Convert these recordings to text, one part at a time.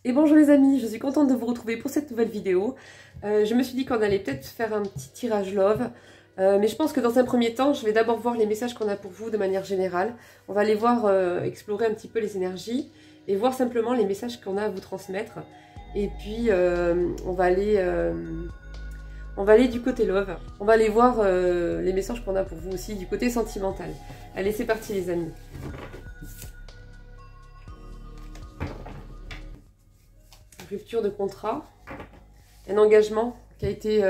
Et bonjour les amis, je suis contente de vous retrouver pour cette nouvelle vidéo. Je me suis dit qu'on allait peut-être faire un petit tirage love, mais je pense que dans un premier temps, je vais d'abord voir les messages qu'on a pour vous de manière générale. On va aller voir, explorer un petit peu les énergies et voir simplement les messages qu'on a à vous transmettre. Et puis on va aller du côté love. On va aller voir les messages qu'on a pour vous aussi du côté sentimental. Allez, c'est parti les amis. Rupture de contrat, un engagement qui a été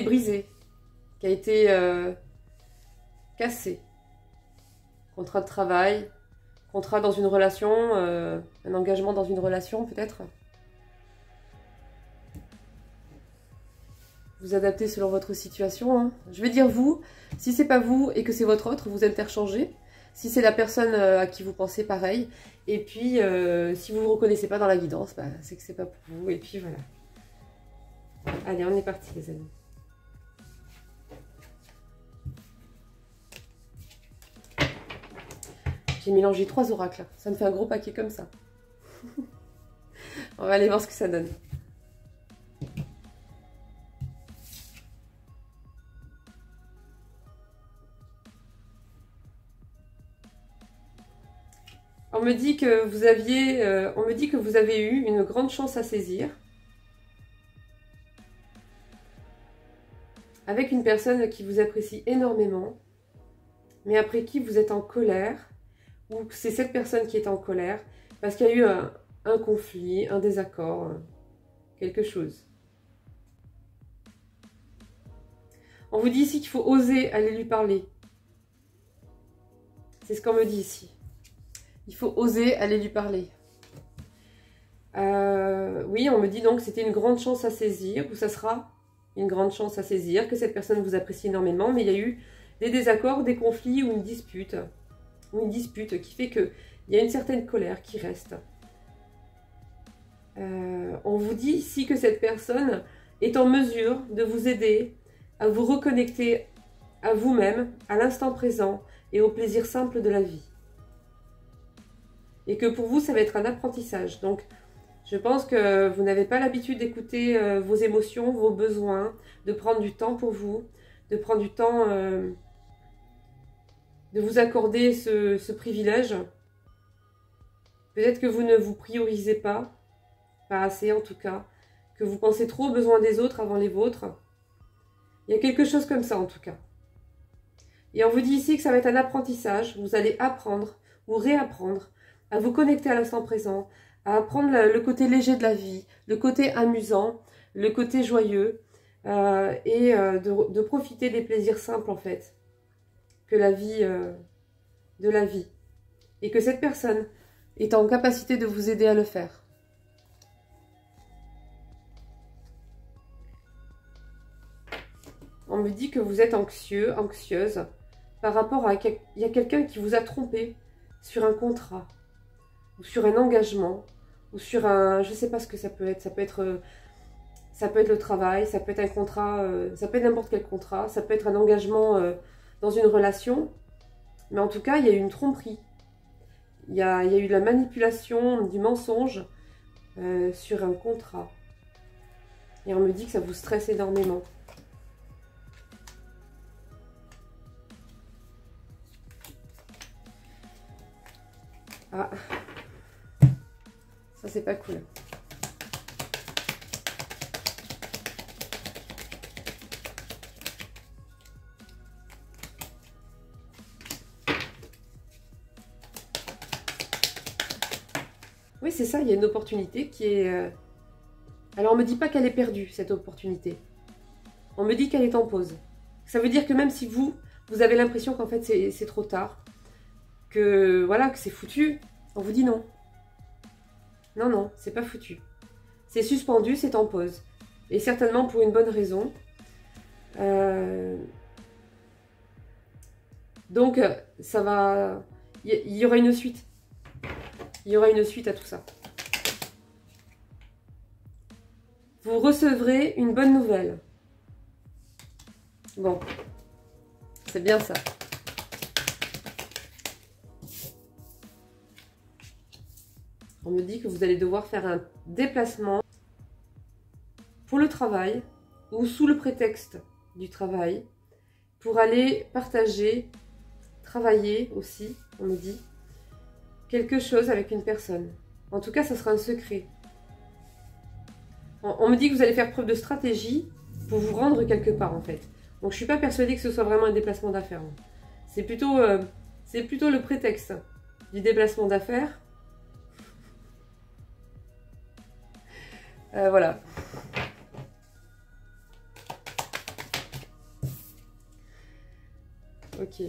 brisé, qui a été cassé. Contrat de travail, contrat dans une relation, un engagement dans une relation peut-être. Vous adaptez selon votre situation. Hein. Je vais dire vous, si c'est pas vous et que c'est votre autre, vous interchangez. Si c'est la personne à qui vous pensez, pareil. Et puis, si vous ne vous reconnaissez pas dans la guidance, bah, c'est que c'est pas pour vous. Et puis voilà. Allez, on est parti les amis. J'ai mélangé 3 oracles. Ça me fait un gros paquet comme ça. On va aller voir ce que ça donne. On me dit que vous avez eu une grande chance à saisir avec une personne qui vous apprécie énormément, mais après qui vous êtes en colère, ou c'est cette personne qui est en colère parce qu'il y a eu un conflit, un désaccord, quelque chose. On vous dit ici qu'il faut oser aller lui parler. C'est ce qu'on me dit ici. Il faut oser aller lui parler. Oui, on me dit donc que c'était une grande chance à saisir, ou ça sera une grande chance à saisir, que cette personne vous apprécie énormément, mais il y a eu des désaccords, des conflits ou une dispute qui fait qu'il y a une certaine colère qui reste. On vous dit ici que cette personne est en mesure de vous aider à vous reconnecter à vous-même, à l'instant présent et au plaisir simple de la vie. Et que pour vous, ça va être un apprentissage. Donc, je pense que vous n'avez pas l'habitude d'écouter vos émotions, vos besoins, de prendre du temps pour vous, de prendre du temps, de vous accorder ce privilège. Peut-être que vous ne vous priorisez pas assez en tout cas, que vous pensez trop aux besoins des autres avant les vôtres. Il y a quelque chose comme ça en tout cas. Et on vous dit ici que ça va être un apprentissage. Vous allez apprendre ou réapprendre à vous connecter à l'instant présent, à apprendre le côté léger de la vie, le côté amusant, le côté joyeux, et de profiter des plaisirs simples en fait, que la vie, de la vie. Et que cette personne est en capacité de vous aider à le faire. On me dit que vous êtes anxieux, anxieuse, par rapport à... Il y a quelqu'un qui vous a trompé sur un contrat, ou sur un engagement, ou sur un... Je ne sais pas ce que ça peut être. Ça peut être le travail, ça peut être un contrat, ça peut être n'importe quel contrat, ça peut être un engagement dans une relation. Mais en tout cas, il y a eu une tromperie. Il y a eu de la manipulation, du mensonge sur un contrat. Et on me dit que ça vous stresse énormément. Ah, ça c'est pas cool. Oui, c'est ça, il y a une opportunité qui est... Alors on me dit pas qu'elle est perdue, cette opportunité. On me dit qu'elle est en pause. Ça veut dire que même si vous avez l'impression qu'en fait c'est trop tard, que voilà, que c'est foutu, on vous dit non. Non, non, c'est pas foutu. C'est suspendu, c'est en pause. Et certainement pour une bonne raison. Donc, ça va... Il y aura une suite. Il y aura une suite à tout ça. Vous recevrez une bonne nouvelle. Bon. C'est bien ça. On me dit que vous allez devoir faire un déplacement pour le travail ou sous le prétexte du travail pour aller partager, travailler aussi, on me dit, quelque chose avec une personne. En tout cas, ça sera un secret. On me dit que vous allez faire preuve de stratégie pour vous rendre quelque part en fait. Donc je ne suis pas persuadée que ce soit vraiment un déplacement d'affaires. C'est plutôt le prétexte du déplacement d'affaires. Voilà. Ok.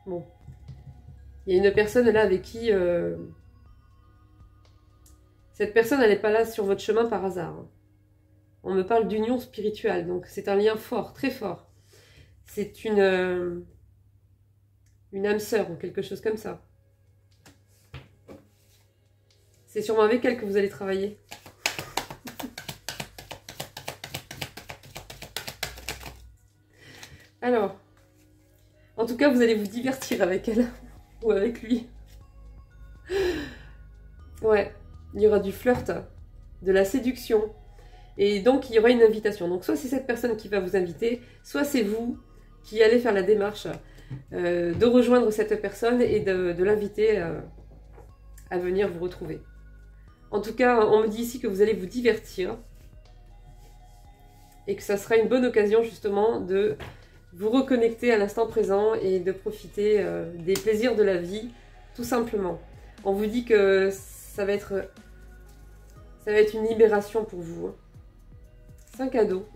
Bon. Il y a une personne là avec qui... Cette personne, elle n'est pas là sur votre chemin par hasard. On me parle d'union spirituelle, donc c'est un lien fort, très fort. C'est une âme sœur ou quelque chose comme ça. C'est sûrement avec elle que vous allez travailler. Alors, en tout cas, vous allez vous divertir avec elle ou avec lui. Ouais, il y aura du flirt, de la séduction. Et donc, il y aura une invitation. Donc, soit c'est cette personne qui va vous inviter, soit c'est vous qui allez faire la démarche de rejoindre cette personne et de l'inviter à venir vous retrouver. En tout cas, on me dit ici que vous allez vous divertir et que ça sera une bonne occasion justement de vous reconnecter à l'instant présent et de profiter des plaisirs de la vie, tout simplement. On vous dit que ça va être une libération pour vous. C'est un cadeau,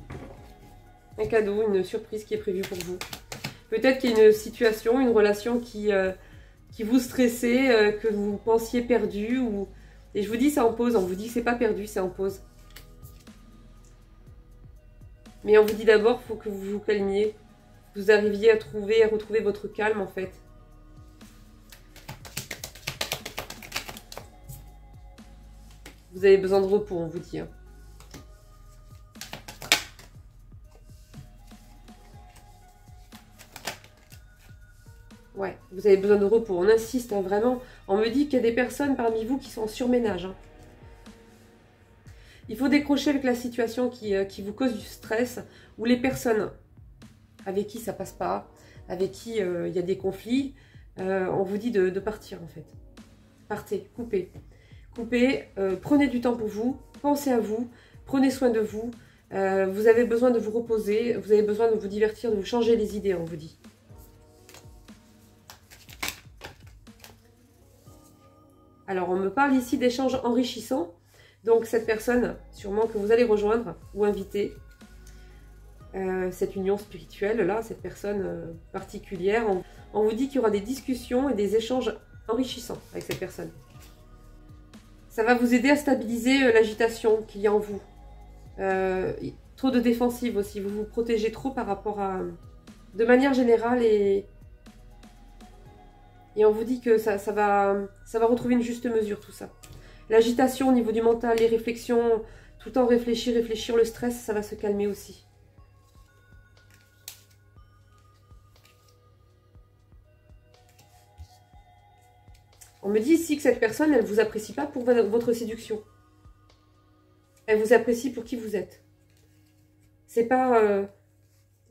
une surprise qui est prévue pour vous. Peut-être qu'il y a une situation, une relation qui vous stressait, que vous pensiez perdue. Et je vous dis, c'est en pause. On vous dit que c'est pas perdu, c'est en pause. Mais on vous dit d'abord, il faut que vous vous calmiez. Que vous arriviez à retrouver votre calme en fait. Vous avez besoin de repos, on vous dit. Hein. Ouais, vous avez besoin de repos. On insiste, hein, vraiment. On me dit qu'il y a des personnes parmi vous qui sont en surménage. Hein. Il faut décrocher avec la situation qui vous cause du stress, ou les personnes avec qui ça passe pas, avec qui il y a des conflits. On vous dit de partir en fait. Partez, coupez. Coupez, prenez du temps pour vous, pensez à vous, prenez soin de vous. Vous avez besoin de vous reposer, vous avez besoin de vous divertir, de vous changer les idées, on vous dit. Alors, on me parle ici d'échanges enrichissants. Donc, cette personne, sûrement que vous allez rejoindre ou inviter, cette union spirituelle, là, cette personne particulière, on vous dit qu'il y aura des discussions et des échanges enrichissants avec cette personne. Ça va vous aider à stabiliser l'agitation qu'il y a en vous. Trop de défensive aussi, vous vous protégez trop par rapport à... De manière générale et on vous dit que ça va retrouver une juste mesure, tout ça. L'agitation au niveau du mental, les réflexions, tout le temps réfléchir, le stress, ça va se calmer aussi. On me dit ici que cette personne, elle ne vous apprécie pas pour votre séduction. Elle vous apprécie pour qui vous êtes. C'est pas...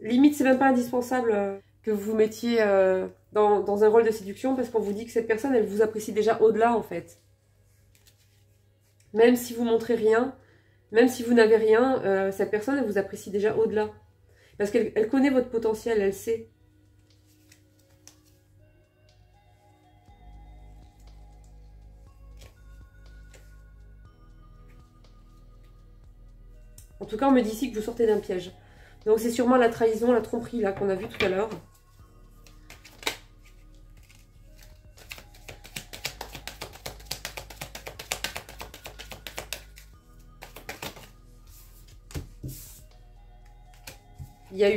limite, c'est même pas indispensable que vous vous mettiez dans un rôle de séduction parce qu'on vous dit que cette personne, elle vous apprécie déjà au-delà en fait. Même si vous montrez rien, même si vous n'avez rien, cette personne, elle vous apprécie déjà au-delà. Parce qu'elle connaît votre potentiel, elle sait. En tout cas, on me dit ici que vous sortez d'un piège. Donc c'est sûrement la trahison, la tromperie là qu'on a vu tout à l'heure. Il y a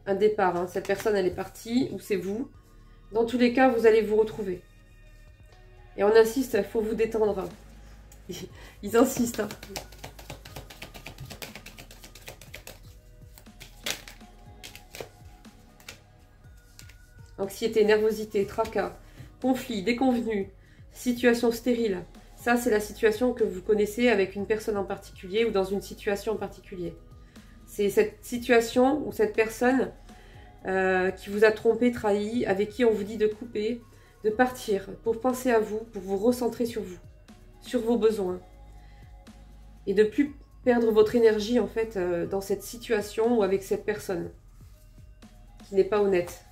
un départ, hein. Cette personne elle est partie, ou c'est vous. Dans tous les cas, vous allez vous retrouver. Et on insiste, il faut vous détendre. Ils insistent. Hein. anxiété, nervosité, tracas, conflits, déconvenus, situation stérile. Ça, c'est la situation que vous connaissez avec une personne en particulier ou dans une situation en particulier. C'est cette situation ou cette personne qui vous a trompé, trahi, avec qui on vous dit de couper, de partir, pour penser à vous, pour vous recentrer sur vous, sur vos besoins. Et de plus perdre votre énergie en fait dans cette situation ou avec cette personne qui n'est pas honnête.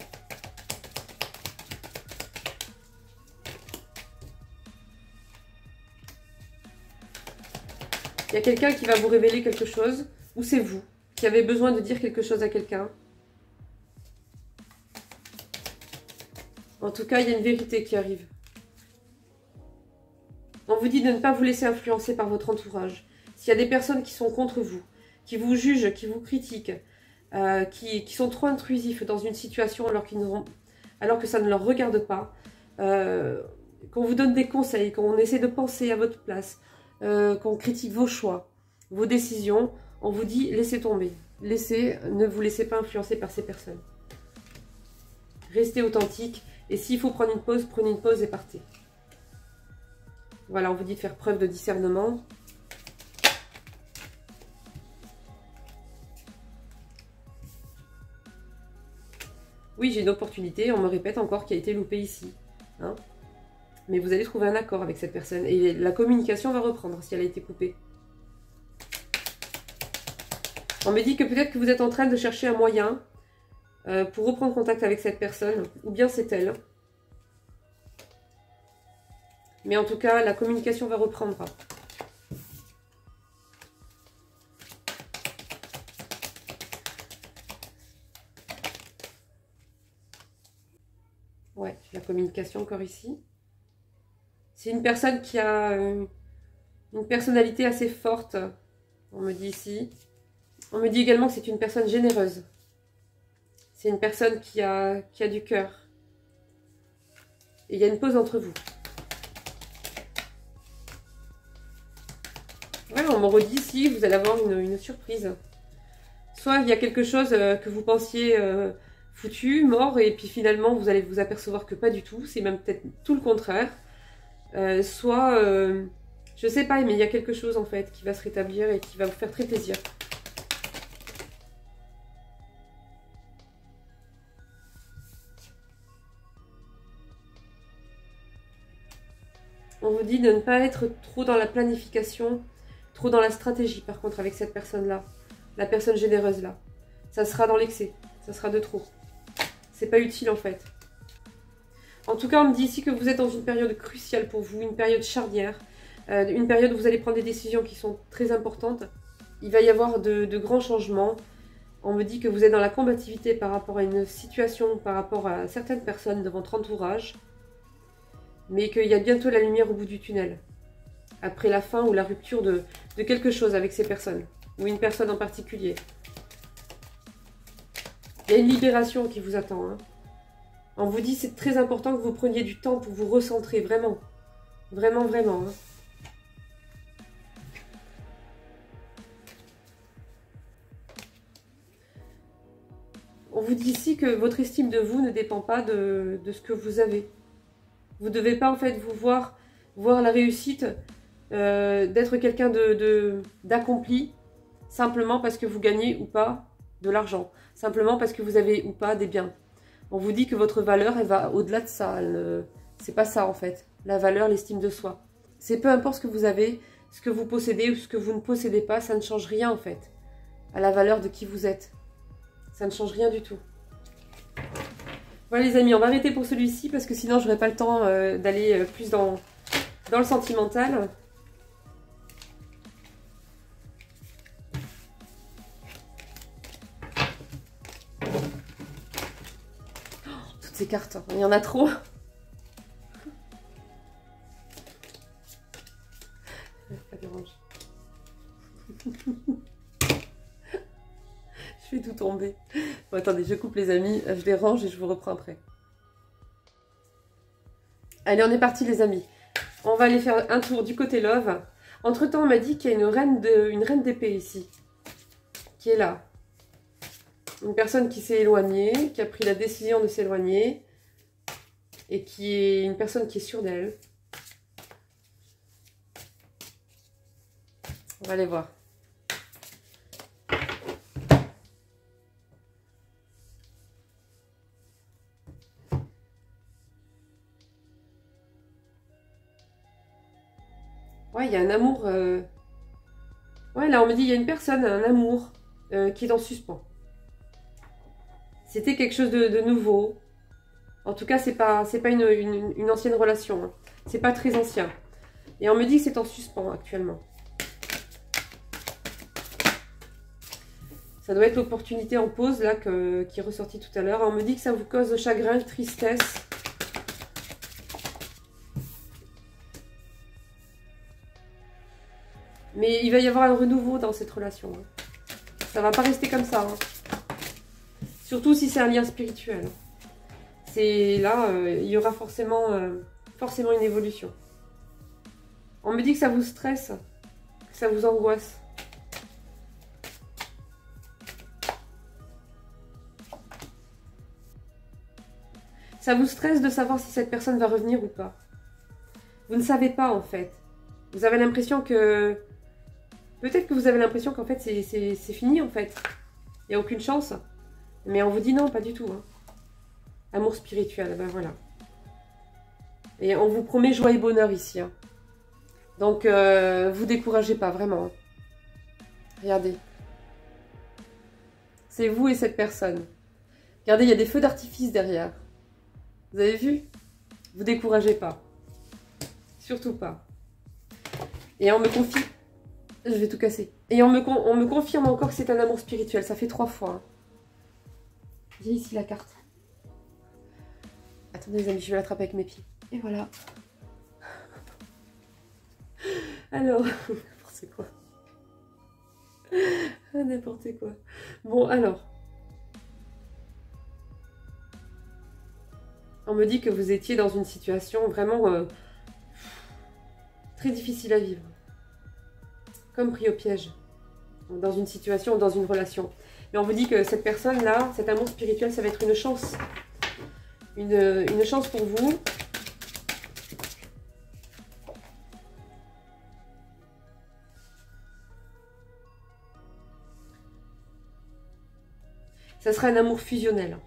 Il y a quelqu'un qui va vous révéler quelque chose, ou c'est vous qui avez besoin de dire quelque chose à quelqu'un. En tout cas, il y a une vérité qui arrive. On vous dit de ne pas vous laisser influencer par votre entourage. S'il y a des personnes qui sont contre vous, qui vous jugent, qui vous critiquent, qui sont trop intrusifs dans une situation alors que ça ne leur regarde pas, qu'on vous donne des conseils, qu'on essaie de penser à votre place, qu'on critique vos choix, vos décisions, on vous dit laissez tomber. Ne vous laissez pas influencer par ces personnes. Restez authentique et s'il faut prendre une pause, prenez une pause et partez. Voilà, on vous dit de faire preuve de discernement. Oui, j'ai une opportunité, on me répète encore, qui a été loupée ici. Hein, mais vous allez trouver un accord avec cette personne. Et la communication va reprendre si elle a été coupée. On me dit que peut-être que vous êtes en train de chercher un moyen pour reprendre contact avec cette personne. Ou bien c'est elle. Mais en tout cas, la communication va reprendre. Ouais, la communication encore ici. C'est une personne qui a une personnalité assez forte, on me dit ici. On me dit également que c'est une personne généreuse. C'est une personne qui a du cœur. Et il y a une pause entre vous. Ouais, on me redit ici, vous allez avoir une surprise. Soit il y a quelque chose que vous pensiez foutu, mort, et puis finalement vous allez vous apercevoir que pas du tout. C'est même peut-être tout le contraire. Soit, je sais pas, mais il y a quelque chose en fait qui va se rétablir et qui va vous faire très plaisir. On vous dit de ne pas être trop dans la planification, trop dans la stratégie par contre avec cette personne-là, la personne généreuse là. Ça sera dans l'excès, ça sera de trop. C'est pas utile en fait. En tout cas, on me dit ici que vous êtes dans une période cruciale pour vous, une période charnière, une période où vous allez prendre des décisions qui sont très importantes. Il va y avoir de grands changements. On me dit que vous êtes dans la combativité par rapport à une situation, par rapport à certaines personnes de votre entourage, mais qu'il y a bientôt la lumière au bout du tunnel, après la fin ou la rupture de quelque chose avec ces personnes, ou une personne en particulier. Il y a une libération qui vous attend. Hein. On vous dit c'est très important que vous preniez du temps pour vous recentrer, vraiment. Vraiment, vraiment. Hein. On vous dit ici que votre estime de vous ne dépend pas de ce que vous avez. Vous ne devez pas en fait vous voir la réussite d'être quelqu'un d'accompli simplement parce que vous gagnez ou pas de l'argent. Simplement parce que vous avez ou pas des biens. On vous dit que votre valeur, elle va au-delà de ça. C'est pas ça en fait. La valeur, l'estime de soi. C'est peu importe ce que vous avez, ce que vous possédez ou ce que vous ne possédez pas, ça ne change rien en fait. À la valeur de qui vous êtes. Ça ne change rien du tout. Voilà les amis, on va arrêter pour celui-ci parce que sinon je n'aurai pas le temps d'aller plus dans le sentimental. Oh, toutes ces cartes, il y en a trop. Pas dérange. Je fais tout tomber. Bon, attendez, je coupe les amis, je les range et je vous reprends après. Allez, on est parti les amis. On va aller faire un tour du côté love. Entre temps, on m'a dit qu'il y a une reine d'épée ici. Qui est là. Une personne qui s'est éloignée, qui a pris la décision de s'éloigner. et qui est une personne qui est sûre d'elle. On va aller voir. Ouais, il y a un amour. Ouais, là, on me dit il y a une personne, un amour qui est en suspens. C'était quelque chose de nouveau. En tout cas, c'est pas une ancienne relation. Hein. C'est pas très ancien. Et on me dit que c'est en suspens actuellement. Ça doit être l'opportunité en pause, là, qui est ressortie tout à l'heure. On me dit que ça vous cause de chagrin, de tristesse. Mais il va y avoir un renouveau dans cette relation. Hein. Ça va pas rester comme ça. Hein. Surtout si c'est un lien spirituel. C'est là, il y aura forcément une évolution. On me dit que ça vous stresse, que ça vous angoisse. Ça vous stresse de savoir si cette personne va revenir ou pas. Vous ne savez pas en fait. Vous avez l'impression que... Peut-être que vous avez l'impression qu'en fait c'est fini en fait. Il n'y a aucune chance. Mais on vous dit non, pas du tout. Hein. Amour spirituel, ben voilà. Et on vous promet joie et bonheur ici. Hein. Donc, vous découragez pas, vraiment. Regardez. C'est vous et cette personne. Regardez, il y a des feux d'artifice derrière. Vous avez vu? Vous découragez pas. Surtout pas. Et on me confie... Je vais tout casser. Et on me confirme encore que c'est un amour spirituel. Ça fait 3 fois. Hein. J'ai ici la carte. Attendez les amis, je vais l'attraper avec mes pieds. Et voilà. Alors, n'importe quoi. N'importe quoi. Bon, alors. On me dit que vous étiez dans une situation vraiment très difficile à vivre. Comme pris au piège. Dans une situation, dans une relation. Mais on vous dit que cette personne-là, cet amour spirituel, ça va être une chance. Une chance pour vous. Ça sera un amour fusionnel.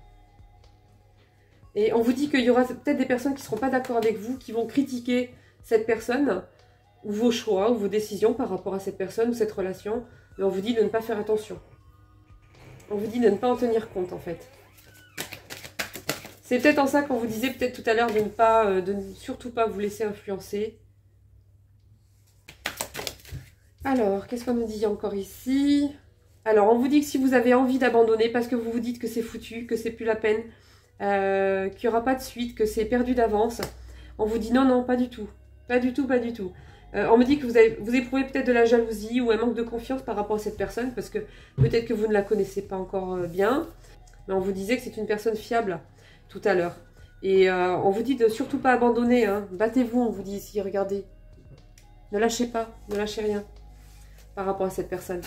Et on vous dit qu'il y aura peut-être des personnes qui ne seront pas d'accord avec vous, qui vont critiquer cette personne, ou vos choix, ou vos décisions par rapport à cette personne ou cette relation. Mais on vous dit de ne pas faire attention. On vous dit de ne pas en tenir compte, en fait. C'est peut-être en ça qu'on vous disait peut-être tout à l'heure de ne surtout pas vous laisser influencer. Alors, qu'est-ce qu'on nous dit encore ici? Alors, on vous dit que si vous avez envie d'abandonner parce que vous vous dites que c'est foutu, que c'est plus la peine, qu'il n'y aura pas de suite, que c'est perdu d'avance, on vous dit non, non, pas du tout. Pas du tout, pas du tout. On me dit que vous éprouvez peut-être de la jalousie ou un manque de confiance par rapport à cette personne parce que peut-être que vous ne la connaissez pas encore bien. Mais on vous disait que c'est une personne fiable tout à l'heure. Et on vous dit de surtout pas abandonner. Hein. Battez-vous, on vous dit ici, regardez. Ne lâchez pas, ne lâchez rien par rapport à cette personne.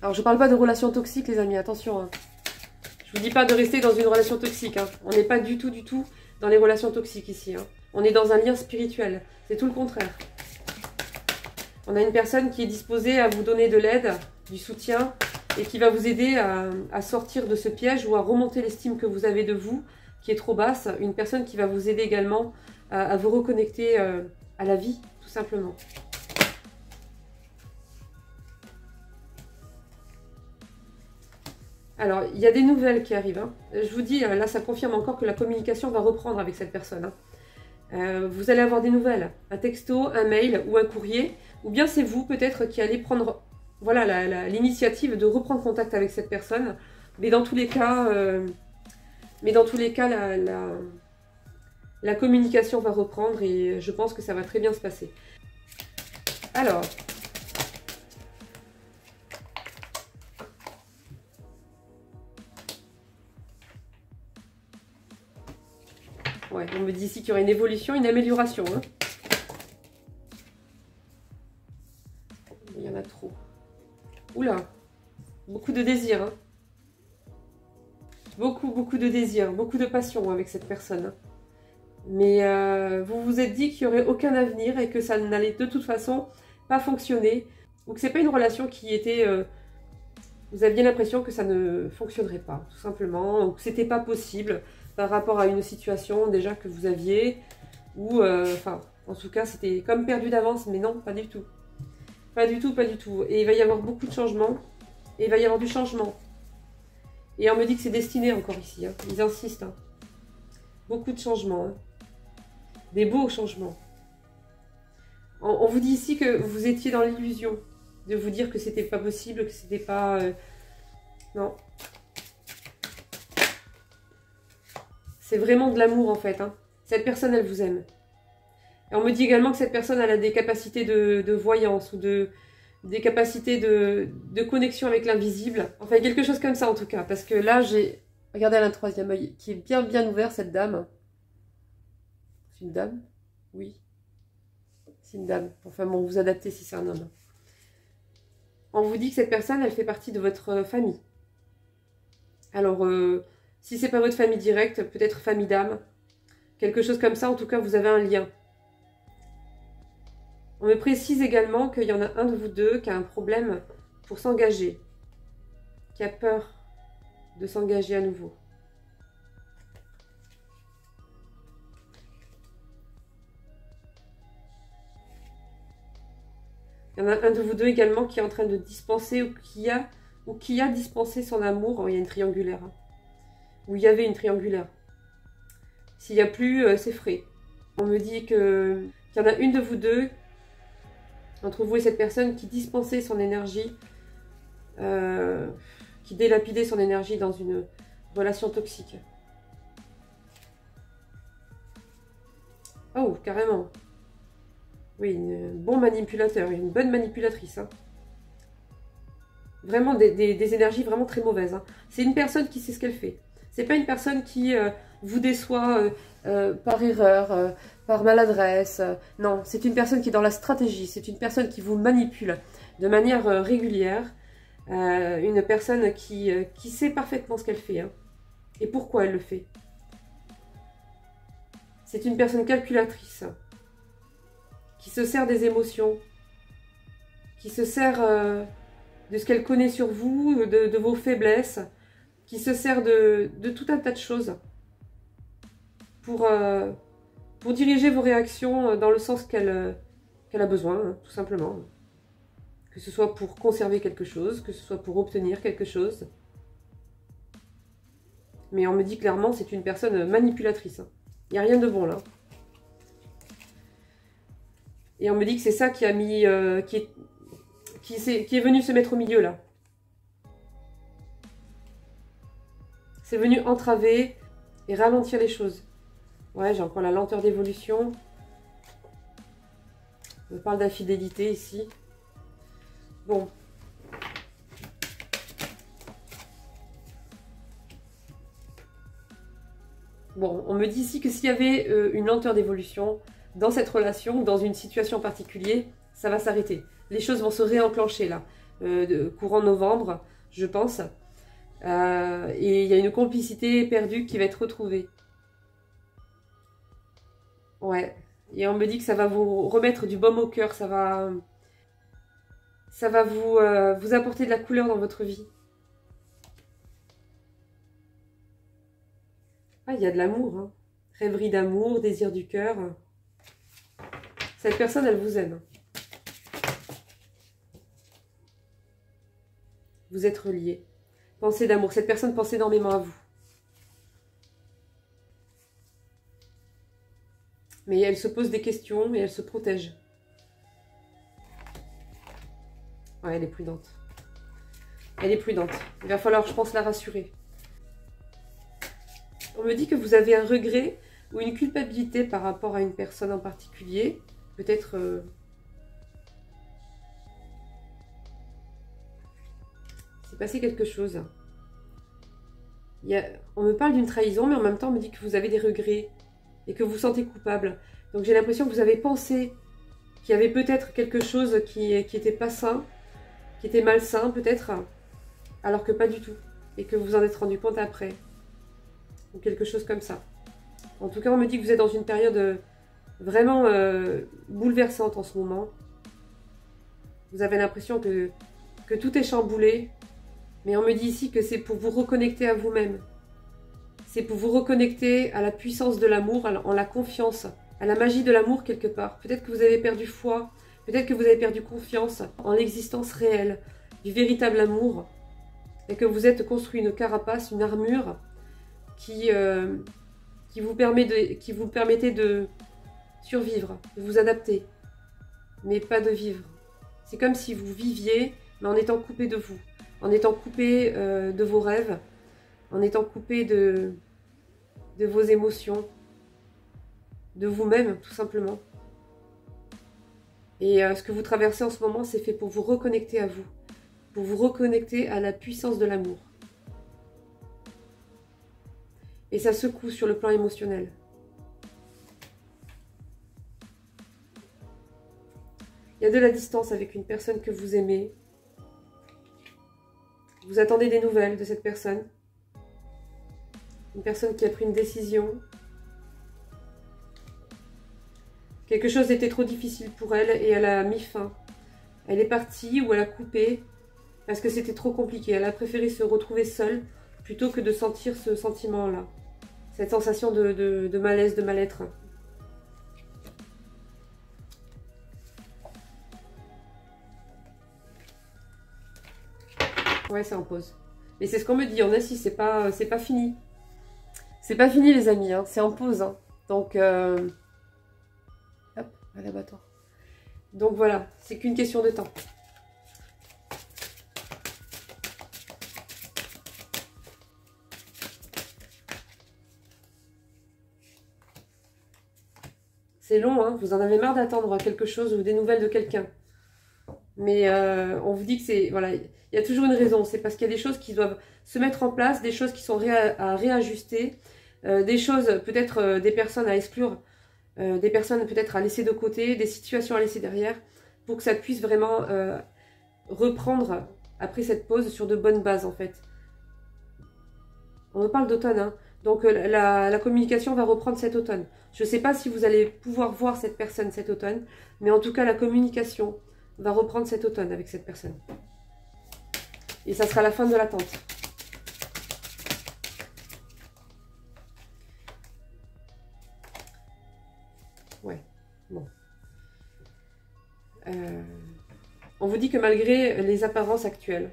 Alors, je ne parle pas de relations toxiques, les amis, attention. Hein. Je vous dis pas de rester dans une relation toxique. Hein. On n'est pas du tout dans les relations toxiques ici. Hein. On est dans un lien spirituel. C'est tout le contraire. On a une personne qui est disposée à vous donner de l'aide, du soutien, et qui va vous aider à sortir de ce piège ou à remonter l'estime que vous avez de vous, qui est trop basse. Une personne qui va vous aider également à vous reconnecter à la vie, tout simplement. Alors, il y a des nouvelles qui arrivent. Hein. Je vous dis, là, ça confirme encore que la communication va reprendre avec cette personne. Hein. Vous allez avoir des nouvelles. Un texto, un mail ou un courrier. Ou bien c'est vous, peut-être, qui allez prendre voilà, l'initiative de reprendre contact avec cette personne. Mais dans tous les cas, la communication va reprendre et je pense que ça va très bien se passer. Alors... Ouais, on me dit ici qu'il y aurait une évolution, une amélioration. Hein. Il y en a trop. Oula, beaucoup de désir. Hein. Beaucoup, beaucoup de désir, beaucoup de passion avec cette personne. Mais vous vous êtes dit qu'il n'y aurait aucun avenir et que ça n'allait de toute façon pas fonctionner. Ou que c'est pas une relation qui était... vous aviez l'impression que ça ne fonctionnerait pas, tout simplement. Ou que c'était pas possible par rapport à une situation déjà que vous aviez. Ou, enfin, en tout cas, c'était comme perdu d'avance. Mais non, pas du tout. Pas du tout, pas du tout. Et il va y avoir beaucoup de changements. Et il va y avoir du changement. Et on me dit que c'est destiné encore ici. Hein. Ils insistent. Hein. Beaucoup de changements. Hein. Des beaux changements. On vous dit ici que vous étiez dans l'illusion. De vous dire que c'était pas possible, que c'était pas... Non. C'est vraiment de l'amour en fait. Hein. Cette personne, elle vous aime. Et on me dit également que cette personne, elle a des capacités de voyance ou des capacités de connexion avec l'invisible. Enfin, quelque chose comme ça en tout cas. Parce que là, j'ai... Regardez, elle a un troisième œil qui est bien, bien ouvert, cette dame. C'est une dame? Oui. C'est une dame. Enfin bon, vous adaptez si c'est un homme. On vous dit que cette personne, elle fait partie de votre famille. Alors, si c'est pas votre famille directe, peut-être famille d'âme. Quelque chose comme ça, en tout cas, vous avez un lien. On me précise également qu'il y en a un de vous deux qui a un problème pour s'engager. Qui a peur de s'engager à nouveau. Il y en a un de vous deux également qui est en train de dispenser ou qui a dispensé son amour. Oh, il y a une triangulaire. Hein. Ou il y avait une triangulaire. S'il n'y a plus, c'est frais. On me dit qu'il y en a une de vous deux, entre vous et cette personne, qui dispensait son énergie, qui délapidait son énergie dans une relation toxique. Oh, carrément. Oui, un bon manipulateur, une bonne manipulatrice. Hein. Vraiment des énergies vraiment très mauvaises. Hein. C'est une personne qui sait ce qu'elle fait. C'est pas une personne qui vous déçoit par erreur, par maladresse. Non, c'est une personne qui est dans la stratégie. C'est une personne qui vous manipule de manière régulière. Une personne qui sait parfaitement ce qu'elle fait. Hein, et pourquoi elle le fait. C'est une personne calculatrice. Qui se sert des émotions. Qui se sert de ce qu'elle connaît sur vous, de vos faiblesses. Qui se sert de tout un tas de choses. Pour diriger vos réactions dans le sens qu'elle a besoin, hein, tout simplement. Que ce soit pour conserver quelque chose, que ce soit pour obtenir quelque chose. Mais on me dit clairement, c'est une personne manipulatrice. Hein. Il n'y a rien de bon là. Et on me dit que c'est ça qui a mis, qui est venu se mettre au milieu là. C'est venu entraver et ralentir les choses. Ouais, j'ai encore la lenteur d'évolution. On parle d'infidélité ici. Bon. Bon, on me dit ici que s'il y avait une lenteur d'évolution dans cette relation, dans une situation particulière, ça va s'arrêter. Les choses vont se réenclencher là, courant novembre, je pense. Et il y a une complicité perdue qui va être retrouvée. Ouais. Et on me dit que ça va vous remettre du baume au cœur, ça va vous apporter de la couleur dans votre vie. Ah, il y a de l'amour, hein. Rêverie d'amour, désir du cœur. Cette personne, elle vous aime. Vous êtes reliés. Pensée d'amour. Cette personne pense énormément à vous. Mais elle se pose des questions et elle se protège. Ouais, elle est prudente. Elle est prudente. Il va falloir, je pense, la rassurer. On me dit que vous avez un regret ou une culpabilité par rapport à une personne en particulier. Peut-être... c'est passé quelque chose. On me parle d'une trahison, mais en même temps, on me dit que vous avez des regrets et que vous vous sentez coupable. Donc j'ai l'impression que vous avez pensé qu'il y avait peut-être quelque chose qui était pas sain, qui était malsain peut-être, alors que pas du tout. Et que vous en êtes rendu compte après. ou quelque chose comme ça. En tout cas, on me dit que vous êtes dans une période vraiment bouleversante en ce moment. Vous avez l'impression que tout est chamboulé, mais on me dit ici que c'est pour vous reconnecter à vous-même. C'est pour vous reconnecter à la puissance de l'amour, en la confiance, à la magie de l'amour quelque part. Peut-être que vous avez perdu foi, peut-être que vous avez perdu confiance en l'existence réelle du véritable amour et que vous êtes construit une carapace, une armure qui vous permettait de survivre, de vous adapter, mais pas de vivre. C'est comme si vous viviez, mais en étant coupé de vous, en étant coupé de vos rêves, en étant coupé de vos émotions, de vous-même, tout simplement. Et ce que vous traversez en ce moment, c'est fait pour vous reconnecter à vous, pour vous reconnecter à la puissance de l'amour. Et ça secoue sur le plan émotionnel. Il y a de la distance avec une personne que vous aimez. Vous attendez des nouvelles de cette personne. Une personne qui a pris une décision. Quelque chose était trop difficile pour elle et elle a mis fin. Elle est partie ou elle a coupé parce que c'était trop compliqué. Elle a préféré se retrouver seule plutôt que de sentir ce sentiment-là. Cette sensation de malaise, de mal-être. Ouais, c'est en pause. Mais c'est ce qu'on me dit, on insiste, c'est pas fini. C'est pas fini les amis, hein, c'est en pause. Hein. Donc, hop, à l'abattoir. Donc voilà, c'est qu'une question de temps. C'est long, hein, vous en avez marre d'attendre quelque chose ou des nouvelles de quelqu'un. Mais on vous dit que c'est... Voilà, il y a toujours une raison. C'est parce qu'il y a des choses qui doivent se mettre en place, des choses qui sont à réajuster, des choses, peut-être des personnes à exclure, des personnes peut-être à laisser de côté, des situations à laisser derrière, pour que ça puisse vraiment reprendre après cette pause sur de bonnes bases en fait. On parle d'automne, hein. Donc la communication va reprendre cet automne. Je ne sais pas si vous allez pouvoir voir cette personne cet automne, mais en tout cas la communication va reprendre cet automne avec cette personne. Et ça sera la fin de l'attente. Ouais, bon. On vous dit que malgré les apparences actuelles,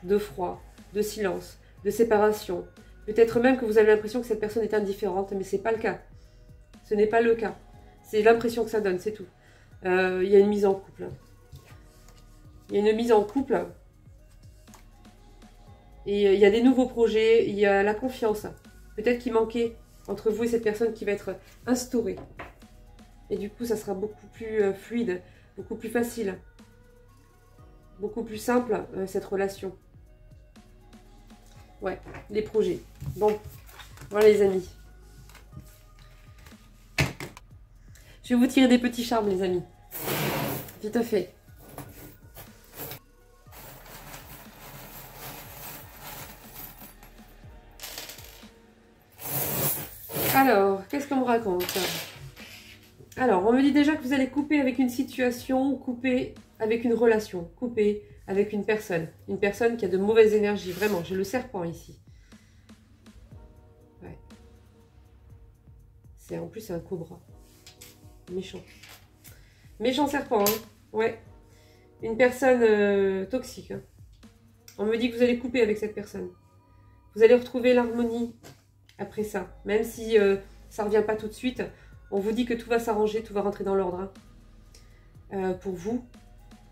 de froid, de silence, de séparation, peut-être même que vous avez l'impression que cette personne est indifférente, mais ce n'est pas le cas. Ce n'est pas le cas. C'est l'impression que ça donne, c'est tout. Il y a une mise en couple. Il y a une mise en couple. Et il y a des nouveaux projets, il y a la confiance. Peut-être qu'il manquait entre vous et cette personne qui va être instaurée. Et du coup, ça sera beaucoup plus fluide, beaucoup plus facile. Beaucoup plus simple, cette relation. Ouais, les projets. Bon, voilà les amis. Je vais vous tirer des petits charmes, les amis. Tout à fait. Alors, qu'est-ce qu'on me raconte? Alors, on me dit déjà que vous allez couper avec une situation, couper avec une relation, couper avec une personne qui a de mauvaises énergies, vraiment. J'ai le serpent ici. Ouais. En plus, c'est un cobra. Méchant. Méchant serpent, hein. Ouais. Une personne toxique. Hein. On me dit que vous allez couper avec cette personne. Vous allez retrouver l'harmonie après ça. Même si ça ne revient pas tout de suite, on vous dit que tout va s'arranger, tout va rentrer dans l'ordre. Hein. Pour vous,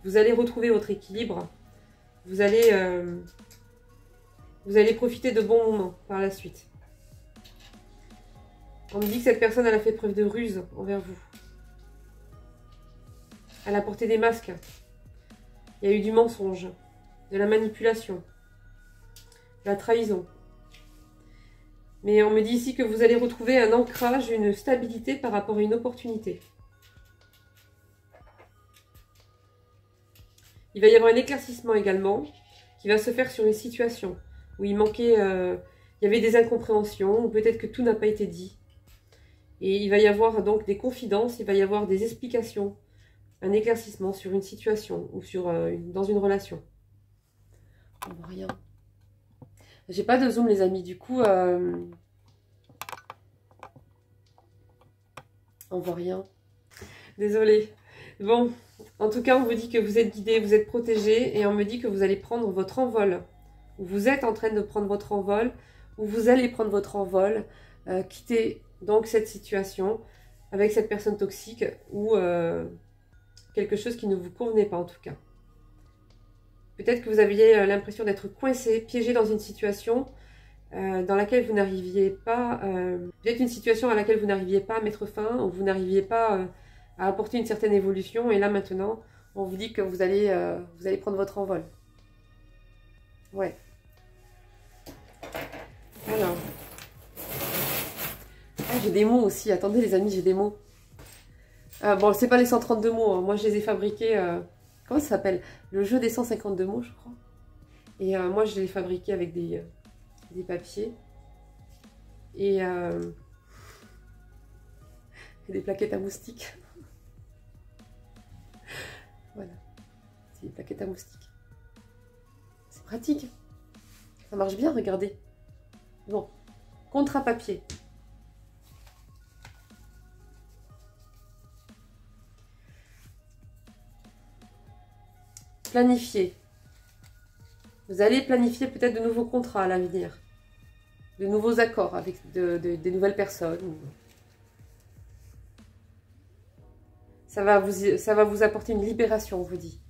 vous allez retrouver votre équilibre. Vous allez profiter de bons moments par la suite. On me dit que cette personne, elle a fait preuve de ruse envers vous. Elle a porté des masques. Il y a eu du mensonge, de la manipulation, de la trahison. Mais on me dit ici que vous allez retrouver un ancrage, une stabilité par rapport à une opportunité. Il va y avoir un éclaircissement également qui va se faire sur une situation où il manquait il y avait des incompréhensions, ou peut-être que tout n'a pas été dit. Et il va y avoir donc des confidences, il va y avoir des explications, un éclaircissement sur une situation ou dans une relation. On voit rien. J'ai pas de zoom les amis, du coup on voit rien. Désolée. Bon, en tout cas on vous dit que vous êtes guidé, vous êtes protégé et on me dit que vous allez prendre votre envol. Ou vous êtes en train de prendre votre envol, ou vous allez prendre votre envol, quitter donc cette situation avec cette personne toxique ou quelque chose qui ne vous convenait pas en tout cas. Peut-être que vous aviez l'impression d'être coincé, piégé dans une situation dans laquelle vous n'arriviez pas, peut-être une situation à laquelle vous n'arriviez pas à mettre fin, ou vous n'arriviez pas à apporter une certaine évolution, et là maintenant, on vous dit que vous allez prendre votre envol. Ouais. Alors. Ah, j'ai des mots aussi, attendez les amis, j'ai des mots. Bon, c'est pas les 132 mots, hein. Moi je les ai fabriqués, comment ça s'appelle? Le jeu des 152 mots, je crois. Et moi je les ai fabriqués avec des papiers et des plaquettes à moustiques. Voilà, c'est des plaquettes à moustiques. C'est pratique, ça marche bien, regardez. Bon, contrat papier. Planifier. Vous allez planifier peut-être de nouveaux contrats à l'avenir. De nouveaux accords avec des nouvelles personnes. Ça va vous apporter une libération, on vous dit.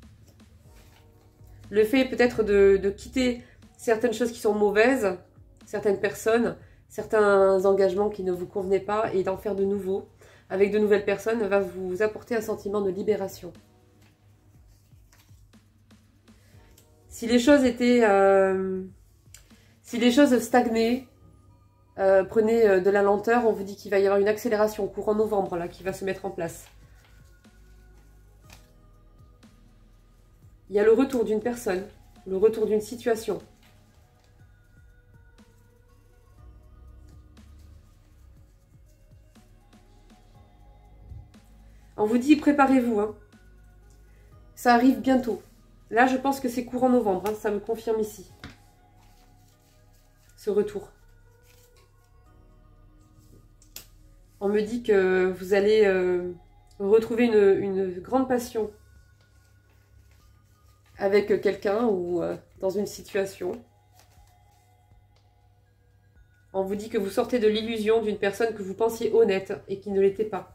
Le fait peut-être de quitter certaines choses qui sont mauvaises, certaines personnes, certains engagements qui ne vous convenaient pas et d'en faire de nouveaux avec de nouvelles personnes va vous apporter un sentiment de libération. Si les choses étaient... si les choses stagnaient, prenez de la lenteur, on vous dit qu'il va y avoir une accélération courant novembre là, qui va se mettre en place. Il y a le retour d'une personne, le retour d'une situation. On vous dit, préparez-vous, hein. Ça arrive bientôt. Là, je pense que c'est courant novembre, hein, ça me confirme ici. Ce retour. On me dit que vous allez retrouver une grande passion avec quelqu'un ou dans une situation. On vous dit que vous sortez de l'illusion d'une personne que vous pensiez honnête et qui ne l'était pas.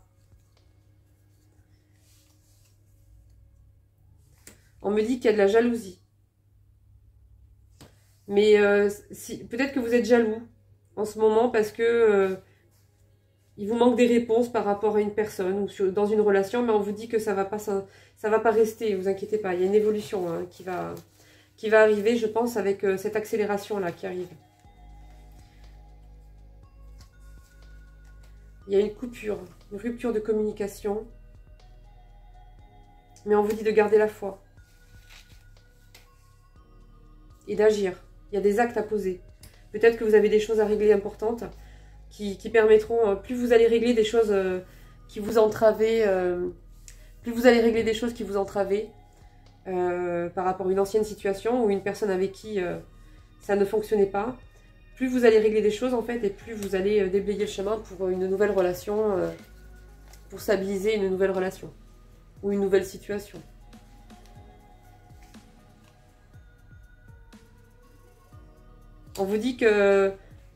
On me dit qu'il y a de la jalousie. Mais peut-être que vous êtes jaloux en ce moment parce que il vous manque des réponses par rapport à une personne ou dans une relation, mais on vous dit que ça va pas rester, vous inquiétez pas. Il y a une évolution hein, qui va arriver, je pense, avec cette accélération-là qui arrive. Il y a une coupure, une rupture de communication. Mais on vous dit de garder la foi. Et d'agir. Il y a des actes à poser. Peut-être que vous avez des choses à régler importantes qui permettront, plus vous allez régler des choses qui vous entravez, plus vous allez régler des choses qui vous entravez par rapport à une ancienne situation ou une personne avec qui ça ne fonctionnait pas, plus vous allez régler des choses en fait et plus vous allez déblayer le chemin pour une nouvelle relation, pour stabiliser une nouvelle relation ou une nouvelle situation. On vous dit que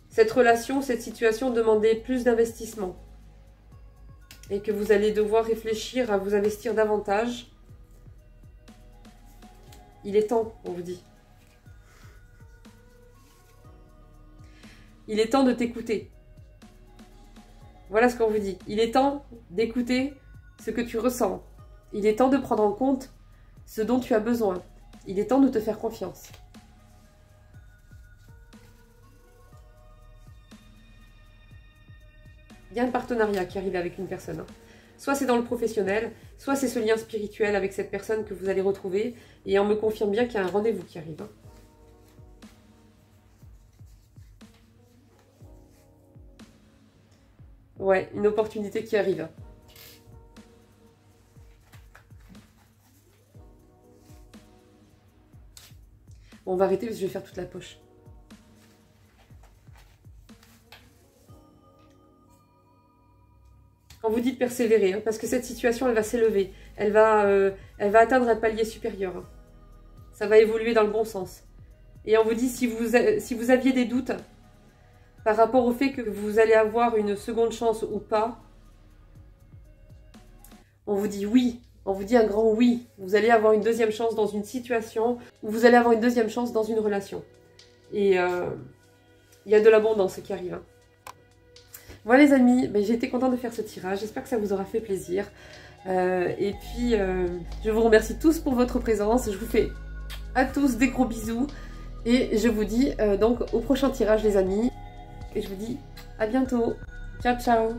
cette relation, cette situation demandait plus d'investissement. Et que vous allez devoir réfléchir à vous investir davantage. Il est temps, on vous dit. Il est temps de t'écouter. Voilà ce qu'on vous dit. Il est temps d'écouter ce que tu ressens. Il est temps de prendre en compte ce dont tu as besoin. Il est temps de te faire confiance. Il y a un partenariat qui arrive avec une personne. Soit c'est dans le professionnel, soit c'est ce lien spirituel avec cette personne que vous allez retrouver. Et on me confirme bien qu'il y a un rendez-vous qui arrive. Ouais, une opportunité qui arrive. Bon, on va arrêter parce que je vais faire toute la poche. On vous dit de persévérer, hein, parce que cette situation, elle va s'élever. Elle va atteindre un palier supérieur. Hein. Ça va évoluer dans le bon sens. Et on vous dit, si vous aviez des doutes par rapport au fait que vous allez avoir une seconde chance ou pas, on vous dit oui. On vous dit un grand oui. Vous allez avoir une deuxième chance dans une situation, ou vous allez avoir une deuxième chance dans une relation. Et il y a de l'abondance qui arrive. Hein. Voilà les amis, j'ai été contente de faire ce tirage. J'espère que ça vous aura fait plaisir. Et puis, je vous remercie tous pour votre présence. Je vous fais à tous des gros bisous. Et je vous dis donc au prochain tirage les amis. Et je vous dis à bientôt. Ciao, ciao.